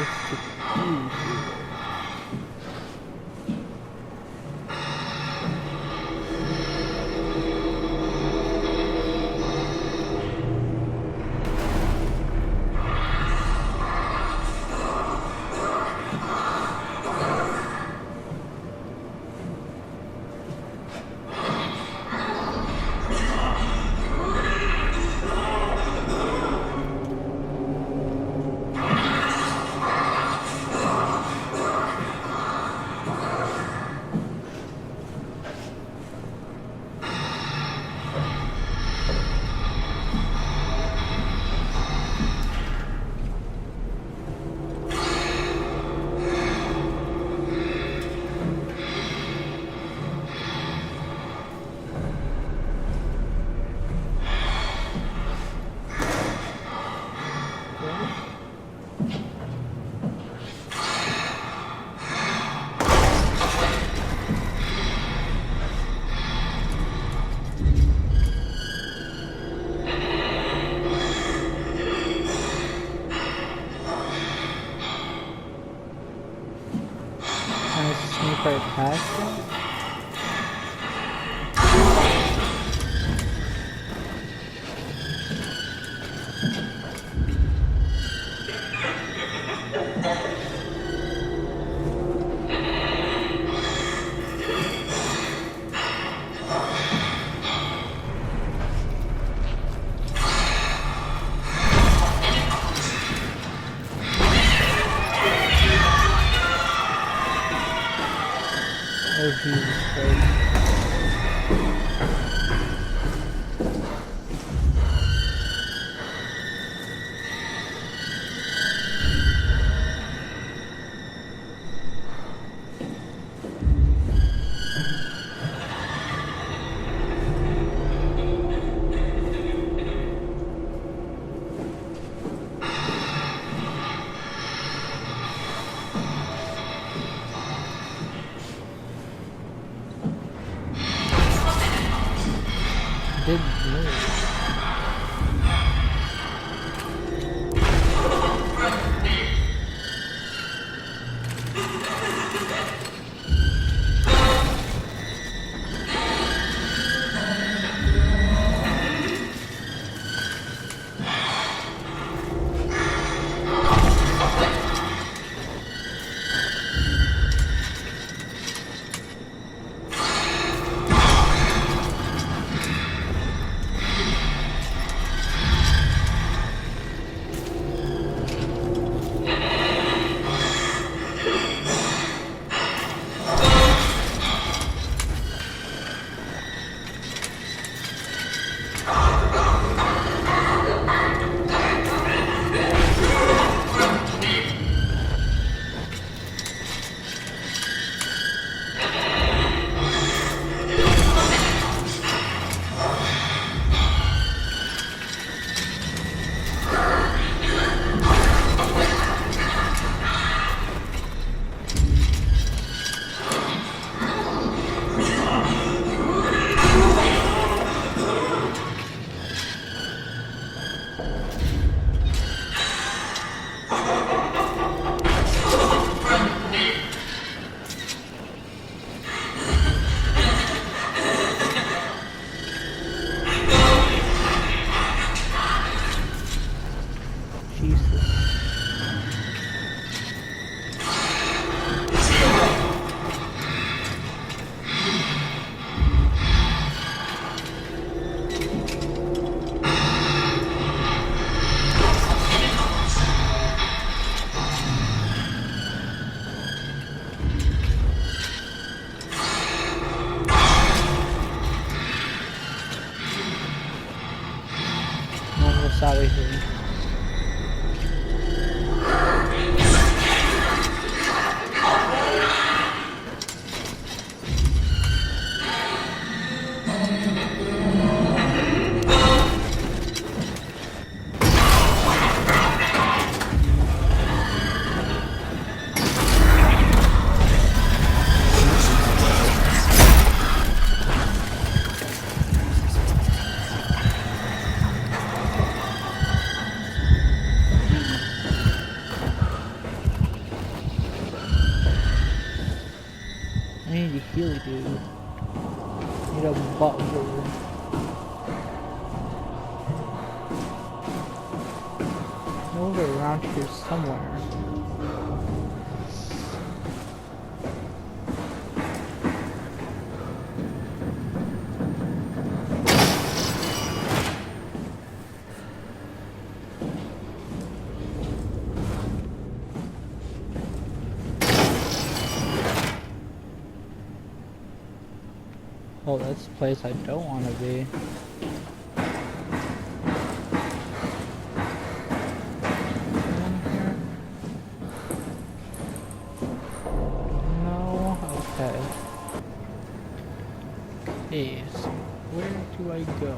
esse aqui. Sniper task. Eu vi isso aí. Sabe, gente. really do. Need a butler. No, they're around here somewhere. Oh, that's a place I don't want to be. No? Okay. Okay, so where do I go?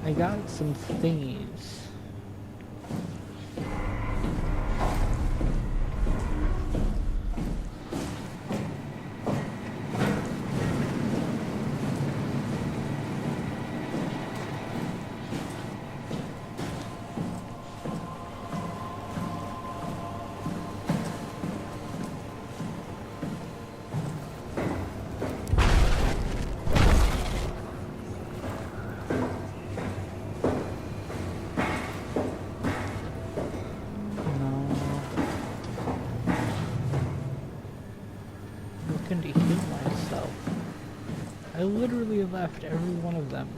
I got some thingies. To heal myself. I literally left every one of them.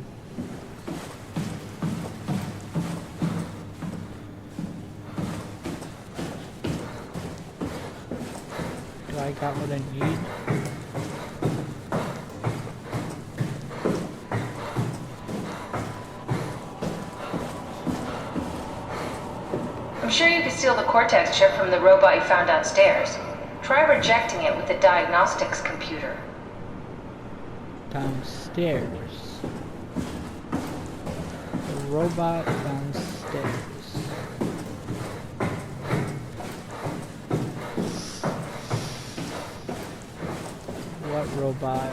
Do I got what I need? I'm sure you could steal the Cortex chip from the robot you found downstairs. Try rejecting it with the diagnostics computer. Downstairs. The robot downstairs. What robot?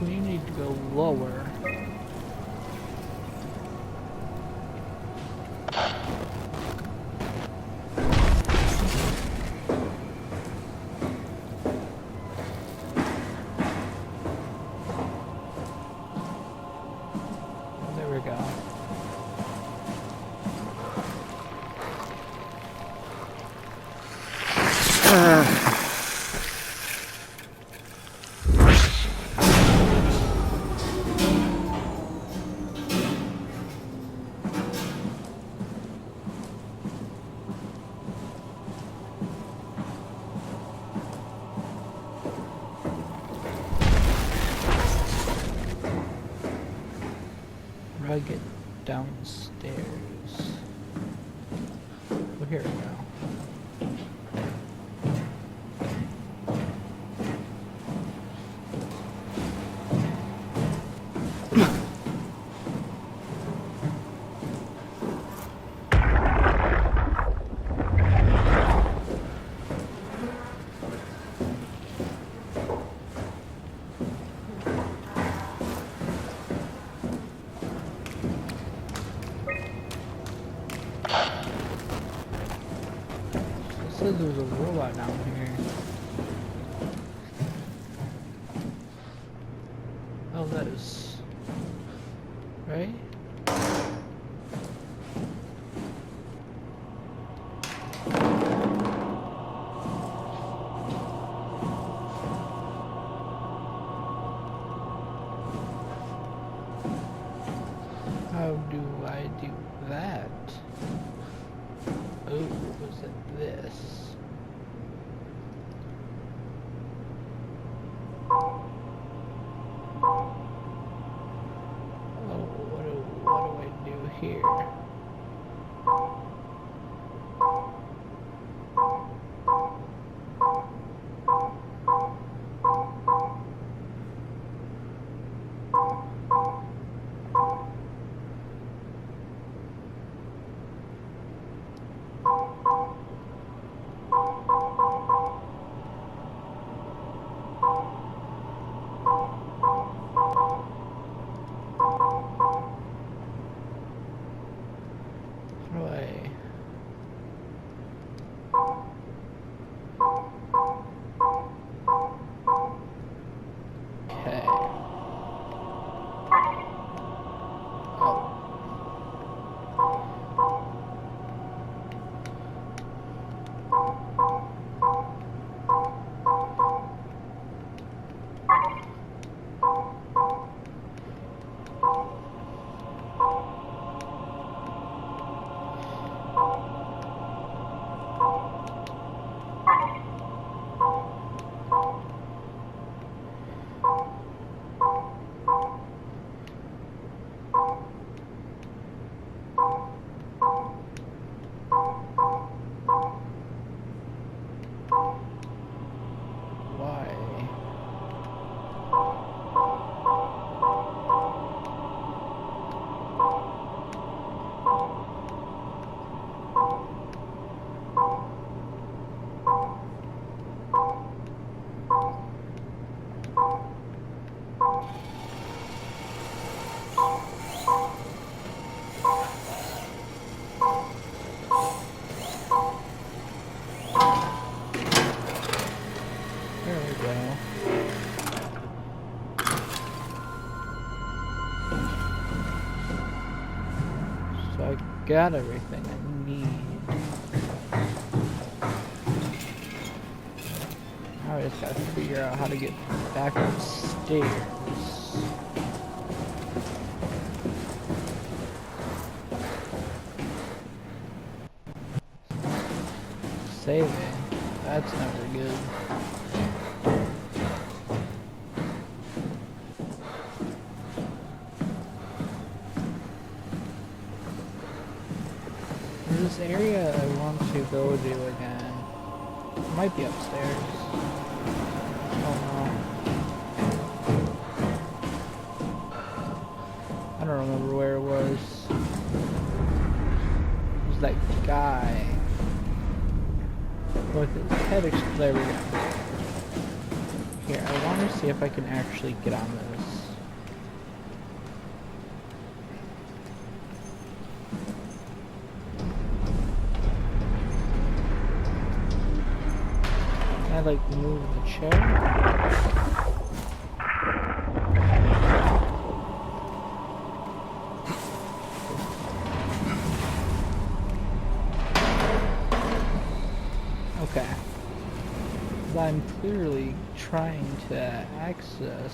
We need to go lower. There we go. Get downstairs. Well, here we go. Said there was a robot down here. Oh, that is right. How do I do that? Oh, was it this? Oh, what do I do here? got everything I need. Now I just gotta figure out how to get back upstairs. Saving. That's never good. This area I want to go to again. It might be upstairs. Oh no. I don't remember where it was. It was that guy. With his head there we go. Here, I want to see if I can actually get on this. Can I like move the chair? Okay. I'm clearly trying to access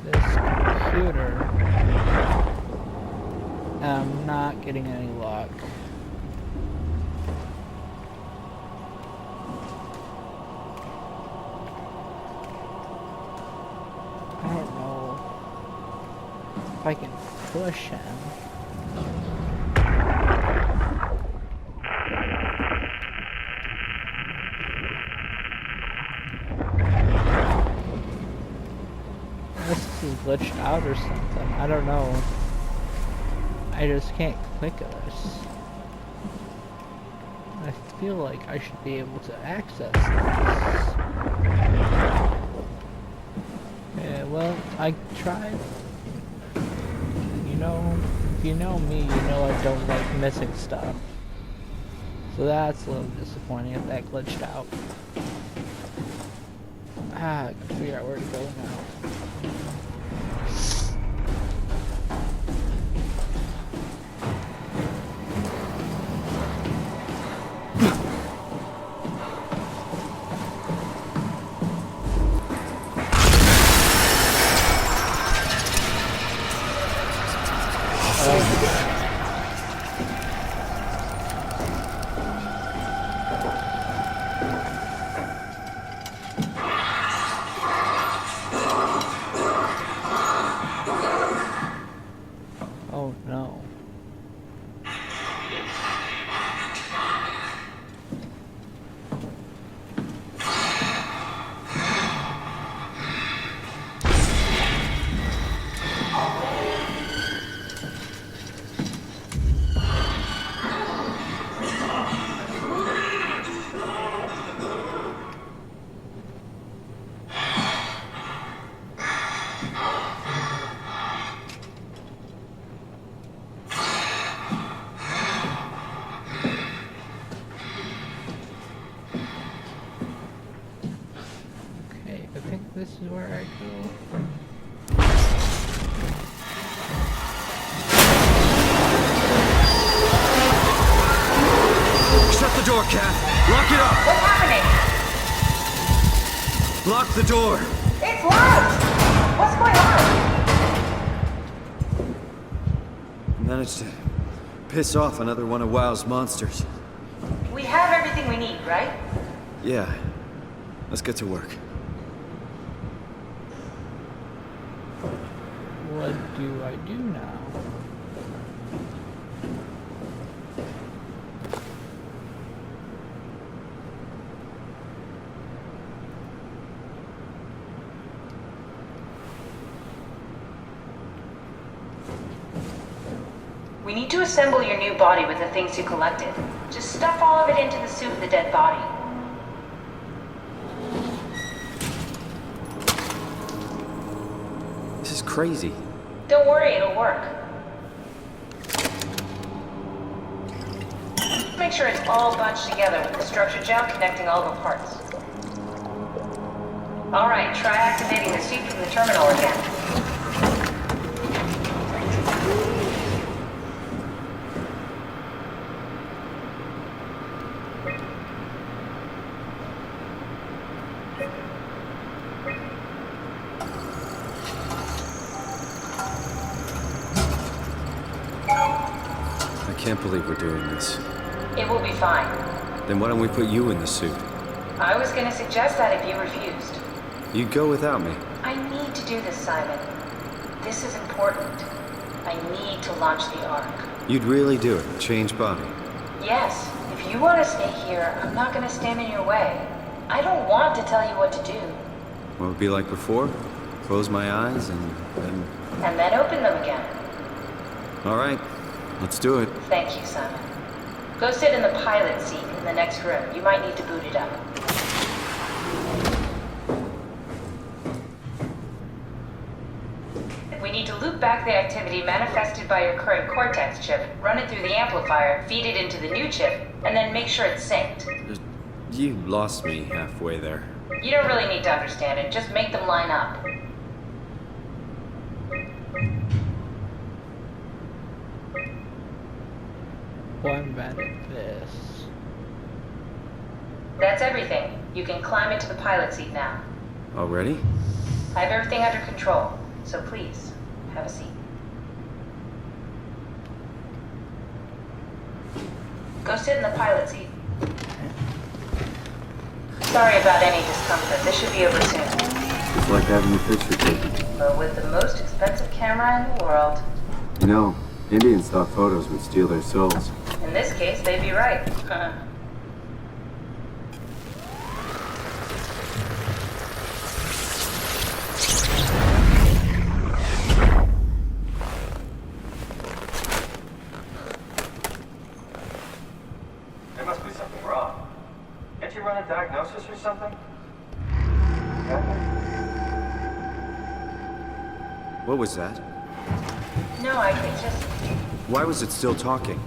this computer. And I'm not getting any luck. I don't know if I can push him. Glitched out or something. I don't know. I just can't click this. I feel like I should be able to access this. Yeah, well, I tried. You know, if you know me, you know I don't like missing stuff. So that's a little disappointing if that glitched out. I gotta figure out where to go now. Oh no. This is where I go. Shut the door, Cat. Lock it up. What's happening? Lock the door. It's locked! What's going on? Managed to piss off another one of WoW's monsters. We have everything we need, right? Yeah. Let's get to work. What do I do now? We need to assemble your new body with the things you collected. Just stuff all of it into the suit with the dead body. This is crazy. Don't worry, it'll work. Make sure it's all bunched together with the structure gel connecting all the parts. Alright, try activating the suit from the terminal again. can't believe we're doing this. It will be fine. Then why don't we put you in the suit? I was gonna suggest that if you refused. You'd go without me. I need to do this, Simon. This is important. I need to launch the Ark. You'd really do it? Change body? Yes. If you want to stay here, I'm not gonna stand in your way. I don't want to tell you what to do. What would it be like before? Close my eyes and then... And then open them again. All right, let's do it. Thank you, Simon. Go sit in the pilot seat in the next room. You might need to boot it up. We need to loop back the activity manifested by your current Cortex chip, run it through the amplifier, feed it into the new chip, and then make sure it's synced. You lost me halfway there. You don't really need to understand it, just make them line up. One bad at this. That's everything. You can climb into the pilot seat now. Already? I have everything under control, so please, have a seat. Go sit in the pilot seat. Sorry about any discomfort. This should be over soon. It's like having a picture taken. But with the most expensive camera in the world. You know, Indian stock photos would steal their souls. In this case, they'd be right. There must be something wrong. Can't you run a diagnosis or something? What was that? No, I could just... Why was it still talking?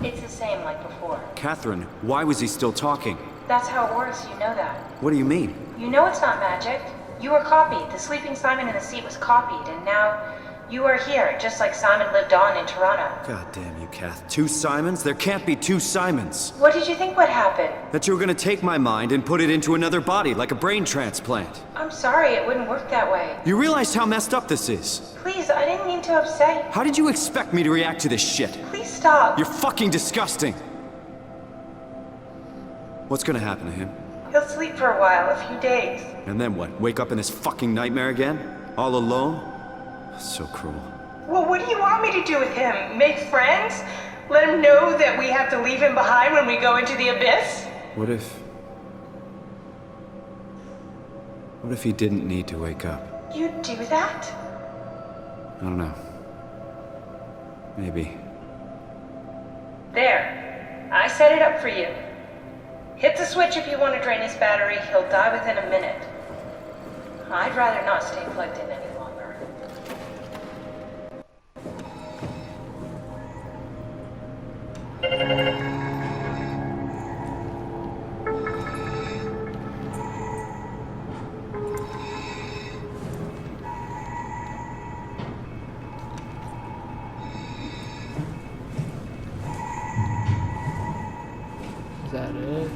It's the same like before. Catherine, why was he still talking? That's how it works, you know that. What do you mean? You know it's not magic. You were copied. The sleeping Simon in the seat was copied, and now you are here, just like Simon lived on in Toronto. God damn you, Kath. 2 Simons? There can't be 2 Simons. What did you think would happen? That you were gonna take my mind and put it into another body, like a brain transplant. I'm sorry, it wouldn't work that way. You realize how messed up this is? Please, I didn't mean to upset. How did you expect me to react to this shit? Please stop. You're fucking disgusting. What's gonna happen to him? He'll sleep for a while, a few days. And then what? Wake up in this fucking nightmare again? All alone? So cruel. Well, what do you want me to do with him? Make friends? Let him know that we have to leave him behind when we go into the abyss? What if he didn't need to wake up? You'd do that? I don't know. Maybe. There. I set it up for you. Hit the switch if you want to drain his battery. He'll die within a minute. I'd rather not stay plugged in any longer. Is that it?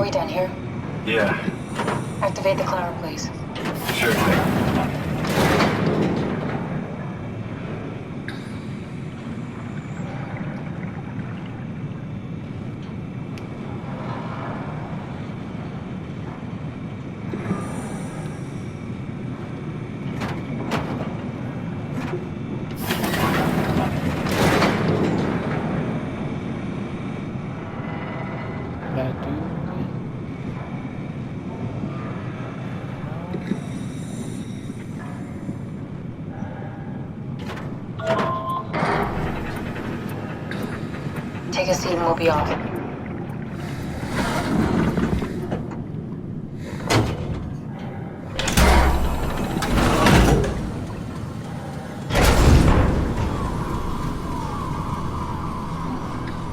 Are we done here? Yeah, Activate the climber, please. sure thing. That dude. Take a seat and we'll be off.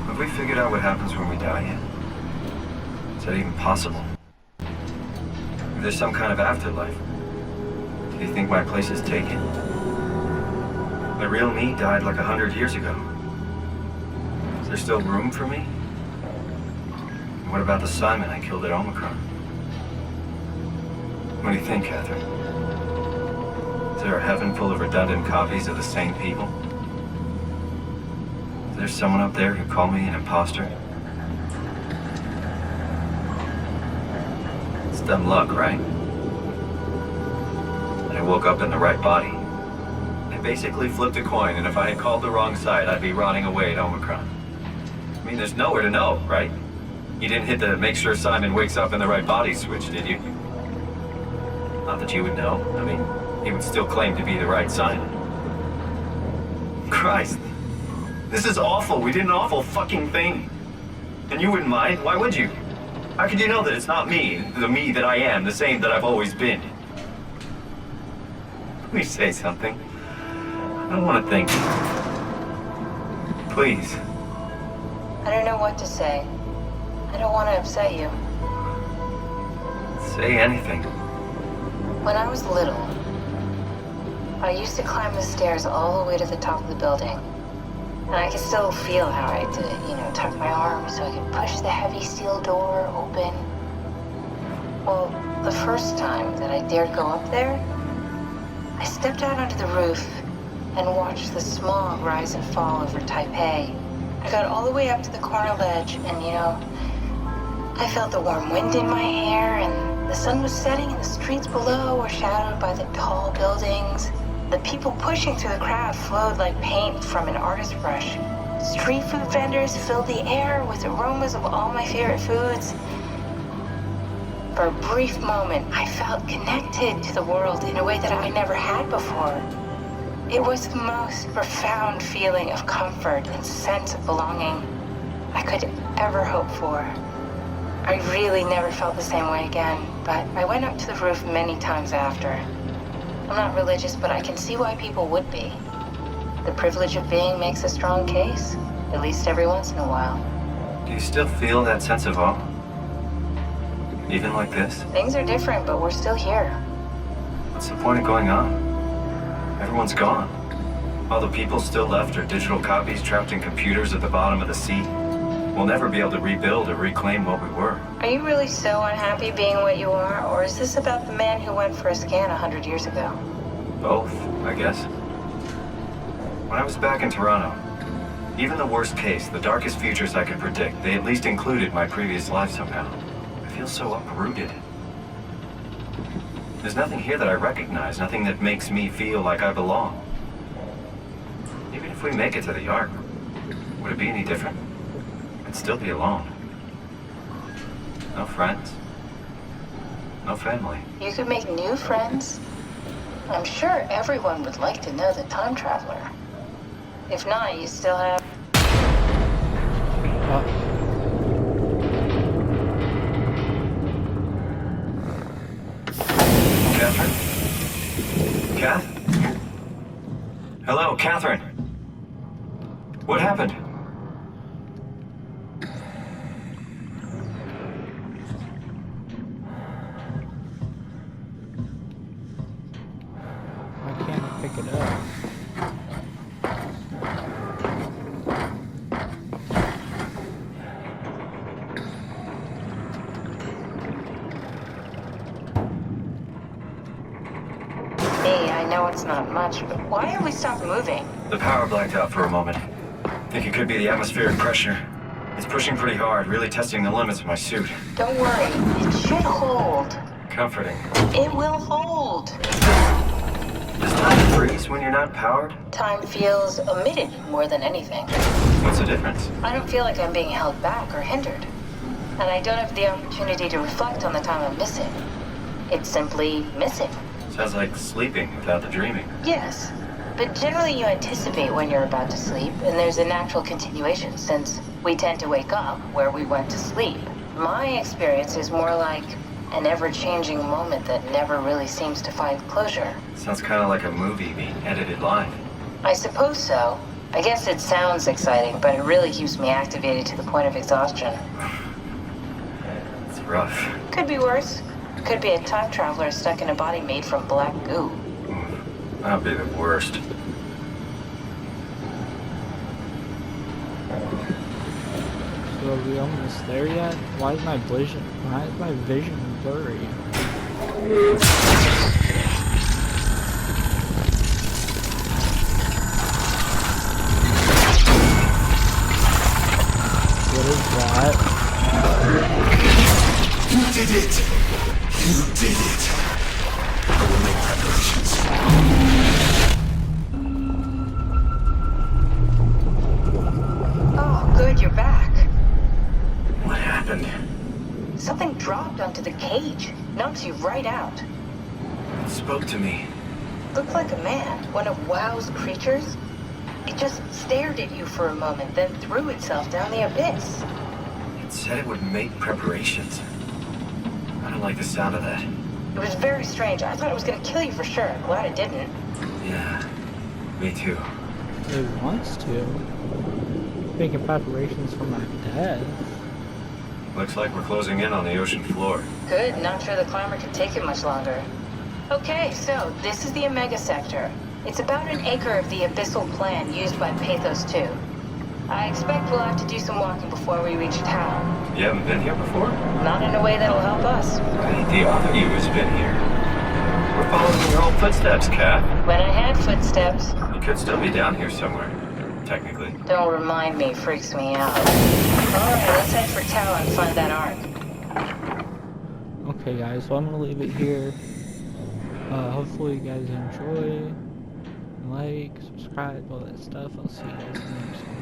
Have we figured out what happens when we die yet? Is that even possible? If there's some kind of afterlife, do you think my place is taken? The real me died like 100 years ago. Is there still room for me? And what about the Simon I killed at Omicron? What do you think, Catherine? Is there a heaven full of redundant copies of the same people? Is there someone up there who called me an imposter? It's dumb luck, right? I woke up in the right body. I basically flipped a coin, and if I had called the wrong side, I'd be rotting away at Omicron. I mean, there's nowhere to know, right? You didn't hit the make sure Simon wakes up in the right body switch, did you? Not that you would know. I mean, he would still claim to be the right Simon. Christ. This is awful. We did an awful fucking thing. And you wouldn't mind? Why would you? How could you know that it's not me, the me that I am, the same that I've always been? Please say something. I don't want to think. Please. I don't know what to say. I don't want to upset you. Say anything. When I was little, I used to climb the stairs all the way to the top of the building. And I could still feel how I had to, tuck my arms so I could push the heavy steel door open. Well, the first time that I dared go up there, I stepped out onto the roof and watched the smog rise and fall over Taipei. I got all the way up to the corner ledge and, I felt the warm wind in my hair and the sun was setting and the streets below were shadowed by the tall buildings. The people pushing through the crowd flowed like paint from an artist's brush. Street food vendors filled the air with aromas of all my favorite foods. For a brief moment, I felt connected to the world in a way that I never had before. It was the most profound feeling of comfort and sense of belonging I could ever hope for. I really never felt the same way again, but I went up to the roof many times after. I'm not religious, but I can see why people would be. The privilege of being makes a strong case, at least every once in a while. Do you still feel that sense of awe? Even like this? Things are different, but we're still here. What's the point of going on? Everyone's gone. All the people still left are digital copies trapped in computers at the bottom of the sea. We'll never be able to rebuild or reclaim what we were. Are you really so unhappy being what you are, or is this about the man who went for a scan 100 years ago? Both, I guess. When I was back in Toronto, even the worst case, the darkest futures I could predict, they at least included my previous life somehow. I feel so uprooted. There's nothing here that I recognize, nothing that makes me feel like I belong. Even if we make it to the Ark, would it be any different? I'd still be alone. No friends. No family. You could make new friends. I'm sure everyone would like to know the time traveler. If not, you still have... Catherine? Kath? Hello, Catherine. What happened? Why can't I pick it up? know it's not much, but why have we stopped moving? The power blacked out for a moment. Think it could be the atmospheric pressure. It's pushing pretty hard, really testing the limits of my suit. Don't worry, it should hold. Comforting. It will hold. Does time freeze when you're not powered? Time feels omitted more than anything. What's the difference? I don't feel like I'm being held back or hindered. And I don't have the opportunity to reflect on the time I'm missing. It's simply missing. Sounds like sleeping without the dreaming. Yes, but generally you anticipate when you're about to sleep, and there's a natural continuation since we tend to wake up where we went to sleep. My experience is more like an ever-changing moment that never really seems to find closure. Sounds kind of like a movie being edited live. I suppose so. I guess it sounds exciting, but it really keeps me activated to the point of exhaustion. It's rough. Could be worse. Could be a time traveler stuck in a body made from black goo. That'd be the worst. So are we almost there yet? Why is my vision blurry? What is that? You did it! You did it! I will make preparations. Oh, good, you're back. What happened? Something dropped onto the cage. Knocks you right out. It spoke to me. Looked like a man, one of WoW's creatures. It just stared at you for a moment, then threw itself down the abyss. It said it would make preparations. I don't like the sound of that. It was very strange. I thought it was gonna kill you for sure. Glad it didn't. Yeah, me too. It wants to. Making preparations for my death. Looks like we're closing in on the ocean floor. Good, not sure the climber could take it much longer. Okay, so this is the Omega Sector. It's about an acre of the abyssal plan used by Pathos 2. I expect we'll have to do some walking before we reach town. You haven't been here before? Not in a way that'll help us. The other you has been here. We're following your old footsteps, Kat. When I had footsteps, You could still be down here somewhere, technically. don't remind me, freaks me out. Alright, let's head for Tau and find that ark. Okay guys, so I'm gonna leave it here. Hopefully you guys enjoy. Like, subscribe, all that stuff. I'll see you guys in the next one.